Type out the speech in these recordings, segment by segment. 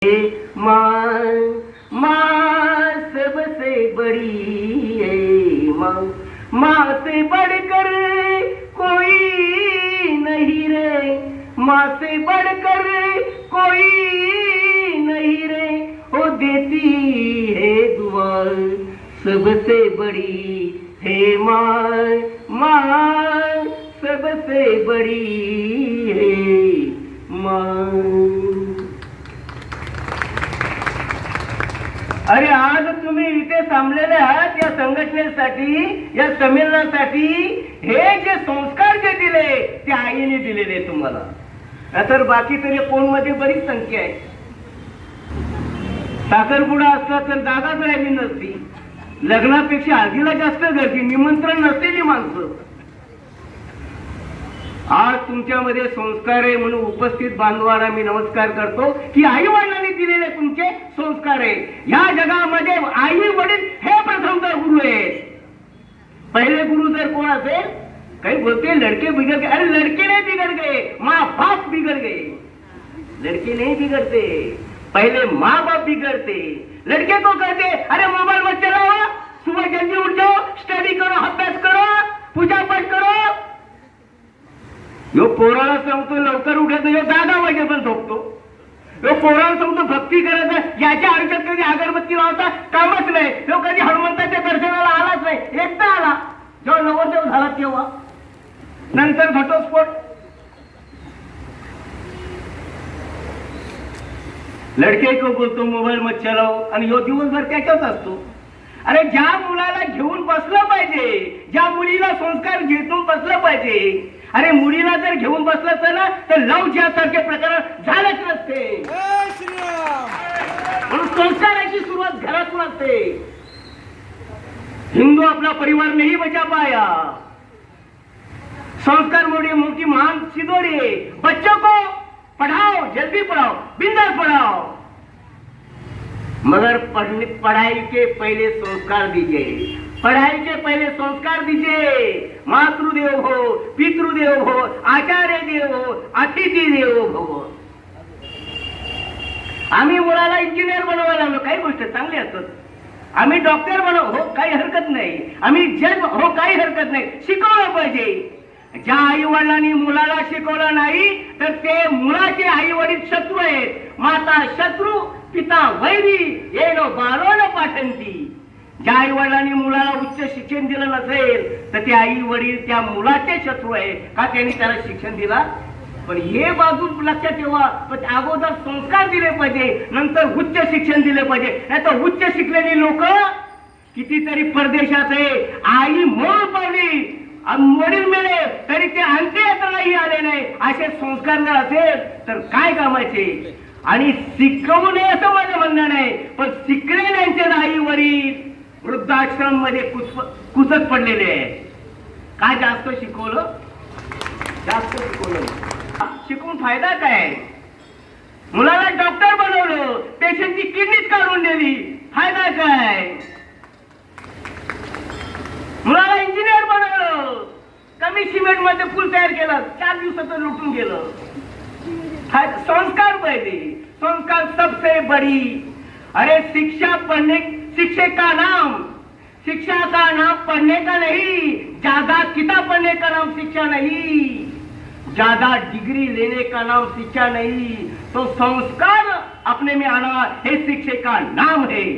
माँ माँ सबसे बड़ी है माँ, माँ से बढ़कर कोई नहीं रे, माँ से बढ़कर कोई नहीं रे, वो देती है दुआ सबसे बड़ी है माँ, माँ सबसे बड़ी है माँ। अरे आज तुम्ही इथे थांबलेले आहात या संघटनेसाठी, या संमेलनासाठी, हे जे संस्कार जे दिले ते आईने दिलेले तुम्हाला। तर बाकी तरी फोन मध्ये बरीच संख्या आहे। साखरपुडा असता तर जागाच राहिली नसती, लग्नापेक्षा हळदीला जास्त गर्दी, निमंत्रण नसलेली माणसं। आज तुमच्यामध्ये संस्कार आहे म्हणून उपस्थित बांधवांना मी नमस्कार करतो की आई वडिलांनी दिलेले तुमचे संस्कार आहे। या जगामध्ये आई वडील हे प्रथमतः गुरु आहेत। पहिले गुरु जर कोण असेल, काही बोलते लड़के बिगड़ गए, अरे लड़के नहीं बिगड़ गए, माँ बाप बिगड़ गए। लड़के नहीं बिगड़ते, पहले माँ बाप बिगड़ते। लड़के को कहते अरे मोबाइल मत चलाओ, सुबह जल्दी उठ जाओ, स्टडी करो, अभ्यास करो, पूजा पाठ करो। यो पोराला सांगतो लवकर उठत नाही, 10 वाजे पण झोपतो। यो पोराला सांगतो भक्ती करायचं, याच्या आयुष्यात कधी अगरबत्ती लावता कामच नाही। तो कधी हनुमंताच्या दर्शनाला आलाच नाही, एकटा आला जेव्हा नवरदेव झाला तेव्हा, नंतर घटस्फोट। लड़के को बोलतो मोबाईल मत चलाओ आणि यो दिवसभर त्याच्यात असतो। अरे ज्या मुलाला घेऊन बसलं पाहिजे, ज्या मुलीला संस्कार घेऊन बसलं पाहिजे, अरे मुलीला जर घेऊन बसलं ना तर लव ज्यासारखे प्रकार झालेच नसते। म्हणून संस्काराची सुरुवात घरातून असते। हिंदू अपना परिवार नहीं बचा पाया, संस्कार मोटी महान सिद्धोरी है। बच्चों को पढ़ाओ, जल्दी पढ़ाओ, बिंदास पढ़ाओ, मगर पढ़ाई के पहले संस्कार दीजिए, पढ़ाई के पहले संस्कार दीजिए। मातृदेव हो, पितृदेव हो, आचार्य देव हो, अतिथि देव हो। आम्ही मुलाला इंजिनियर बनवायला लागलो, काही गोष्ट चांगली असतात। आम्ही डॉक्टर बनव हो, काही हरकत नाही। आम्ही जज हो, काही हरकत नाही, शिकवलं पाहिजे। ज्या आई वडिलांनी मुलाला शिकवलं नाही तर ते मुलाचे आई वडील शत्रू आहेत। माता शत्रू पिता वैरी येनो बालो न पाठंती। ज्या आई वडिलांनी मुलाला उच्च शिक्षण दिलं नसेल तर ते आई वडील त्या मुलाचे शत्रू आहे, का त्यांनी त्याला शिक्षण दिला। पण हे बाजू लक्षात ठेवा, पण अगोदर संस्कार दिले पाहिजे, नंतर उच्च शिक्षण दिले पाहिजे। नाही तर उच्च शिकलेली लोक कितीतरी परदेशात आहे, आई मोळ पावली वडील मिळे तरी ते अंत्ययात्रालाही आले नाही। असे संस्कार जर असेल तर काय कामाचे। आणि शिकवू नये असं माझं म्हणणं नाही, पण शिकलेल्यांचे आई वडील वृद्धाश्रम मध्ये कुचत पडलेले आहेत। काय जास्त शिकवलं, जास्त शिकवलं, शिकून फायदा काय। मुलाला डॉक्टर बनवलं, पेशंटची किडनीच काढून दिली, फायदा काय। मुलाला इंजिनियर बनवलं, कमी सिमेंट मध्ये पूल तयार केला, 4 दिवसात लुटून गेलं। संस्कार पाहिजे, संस्कार सबसे बड़ी। अरे शिक्षा पढ़ने, शिक्षे का नाम, शिक्षा का नाम पढ़ने का नहीं, ज्यादा किताब पढ़ने का नाम शिक्षा नहीं, ज्यादा डिग्री लेने का नाम शिक्षा नहीं। तो संस्कार अपने में आना है शिक्षे का नाम है।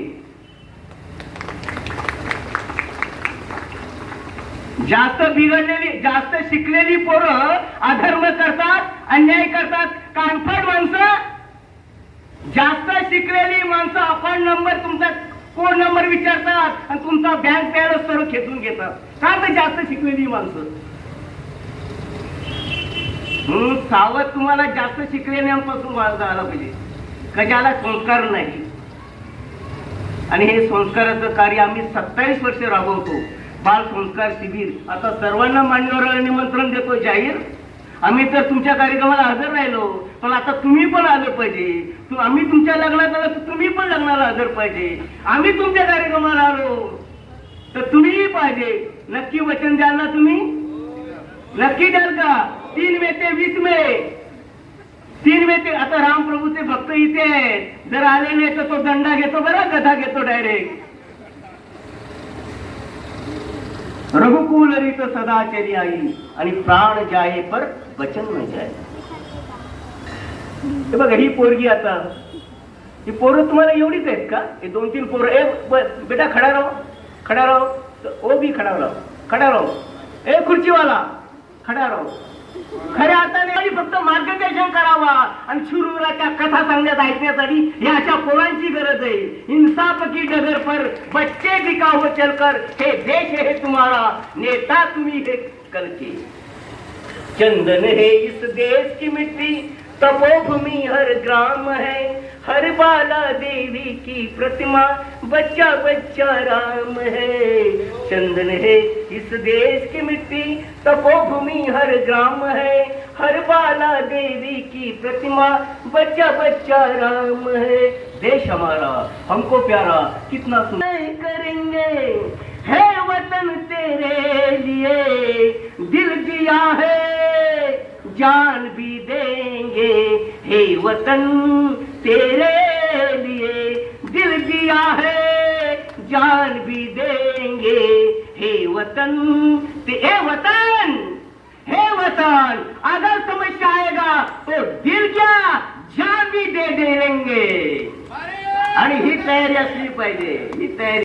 जास्त बिघडलेली, जास्त शिकलेली पोरं अधर्म करतात, अन्याय करतात। कानफड माणसं, जास्त शिकलेली माणसं अकाउंट नंबर, तुमचा कोड नंबर विचारतात आणि तुमचा बँक बॅलन्स सर्व खेचून घेतात, का तर जास्त शिकलेली माणसं। म्हणून सावध तुम्हाला जास्त शिकलेल्यांपासून जायला पाहिजे, कशाला संस्कार नाही। आणि हे संस्काराचं कार्य आम्ही 27 वर्ष राबवतो। बाल संस्कार शिबिर आता सर्वांना मान्यवर निमंत्रण देतो जाहीर। आम्ही तर तुमच्या कार्यक्रमाला हजर राहिलो, पण आता तुम्ही पण आलं पाहिजे। आम्ही तुमच्या लग्नात आलो तर तुम्ही पण लग्नाला हजर पाहिजे। आम्ही तुमच्या कार्यक्रमाला आलो तर तुम्हीही पाहिजे। नक्की वचन द्याल ना तुम्ही, नक्की द्याल का। 3 मे ते 20 मे तीन वेते आता रामप्रभूचे भक्त इथे आहेत, जर आले नाही तर तो दंडा घेतो, बरा कथा घेतो डायरेक्ट. रघुकुल रीत सदा चली आई आणि प्राण जाये पर वचन न जाय. हे बघा ही पोरगी, आता ही पोरं तुम्हाला एवढीच आहेत का? हे 2-3 पोरं. बेटा खडा राहो, खडा राहो. ओ बी खडा राहो, खडा राहो. ए खुर्चीवाला खडा राहो. खऱ्या अर्थाने फक्त मार्गदर्शन करावा आणि शूरवीराच्या कथा सांगण्यात ऐकण्यासाठी हे अशा पोरांची गरज आहे. इंसाफ की डगर पर बच्चे टिका हो चलकर, हे देश है तुम्हारा, नेता तुम्ही हे करके. चंदन है इस देश की मिट्टी, तपोभूमि हर ग्राम है, हर बाला देवी की प्रतिमा, बच्चा बच्चा राम है. चंदन है इस देश की मिट्टी, तपोभूमि हर ग्राम है, हर बाला देवी की प्रतिमा, बच्चा बच्चा राम है. देश हमारा हमको प्यारा, कितना सुंदर करेंगे, है वतन तेरे लिए, दिल दिया है जान भी देंगे, हे वतन तेरे लिए, दिल दिया है जान भी देंगे, हे वतन. हे वतन, हे वतन, अगर समस्या आएगा तो दिल क्या जान भी दे देंगे. आणि ही तयारी असली पाहिजे, ही तयारी.